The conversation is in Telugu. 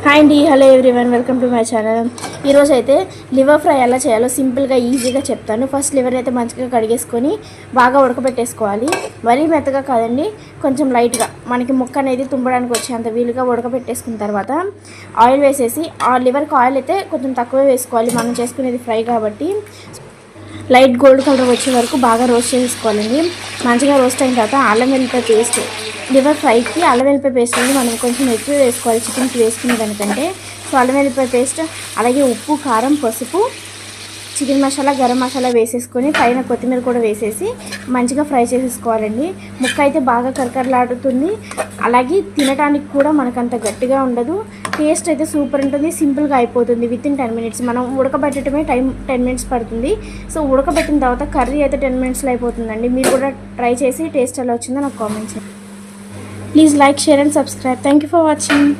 హాయ్ అండి, hello everyone, welcome to my channel. ఈరోజు అయితే లివర్ ఫ్రై ఎలా చేయాలో సింపుల్గా ఈజీగా చెప్తాను. ఫస్ట్ లివర్ అయితే మంచిగా కడిగేసుకొని బాగా ఉడకబెట్టేసుకోవాలి. మరీ మెత్తగా కాదండి, కొంచెం లైట్గా మనకి ముక్క అనేది తుంపడానికి వచ్చేంత వీలుగా ఉడకబెట్టేసుకున్న తర్వాత ఆయిల్ వేసేసి, ఆ లివర్కి ఆయిల్ అయితే కొంచెం తక్కువే వేసుకోవాలి, మనం చేసుకునేది ఫ్రై కాబట్టి. లైట్ గోల్డ్ కలర్ వచ్చే వరకు బాగా రోస్ట్ చేసుకోవాలండి. మంచిగా రోస్ట్ అయిన తర్వాత అల్లం వెల్లిపాయ పేస్ట్, లివర్ ఫ్రైకి అల్లం వెల్లిపాయ పేస్ట్ అనేది మనం కొంచెం ఎక్కువ వేసుకోవాలి చికెన్కి వేసుకునే దానికంటే. సో అల్లం వెల్లిపాయ పేస్ట్, అలాగే ఉప్పు, కారం, పసుపు, చికెన్ మసాలా, గరం మసాలా వేసేసుకొని పైన కొత్తిమీర కూడా వేసేసి మంచిగా ఫ్రై చేసేసుకోవాలండి. ముక్క అయితే బాగా కరకరలాడుతుంది, అలాగే తినడానికి కూడా మనకంత గట్టిగా ఉండదు. టేస్ట్ అయితే సూపర్ ఉంటుంది, సింపుల్గా అయిపోతుంది. With in 10 minutes. మనం ఉడకబెట్టడమే టైం 10 minutes పడుతుంది. సో ఉడకబెట్టిన తర్వాత కర్రీ అయితే 10 minutesలో అయిపోతుందండి. మీరు కూడా ట్రై చేసి టేస్ట్ ఎలా వచ్చిందో నాకు కామెంట్ చేయండి. Please like, share and subscribe. Thank you for watching.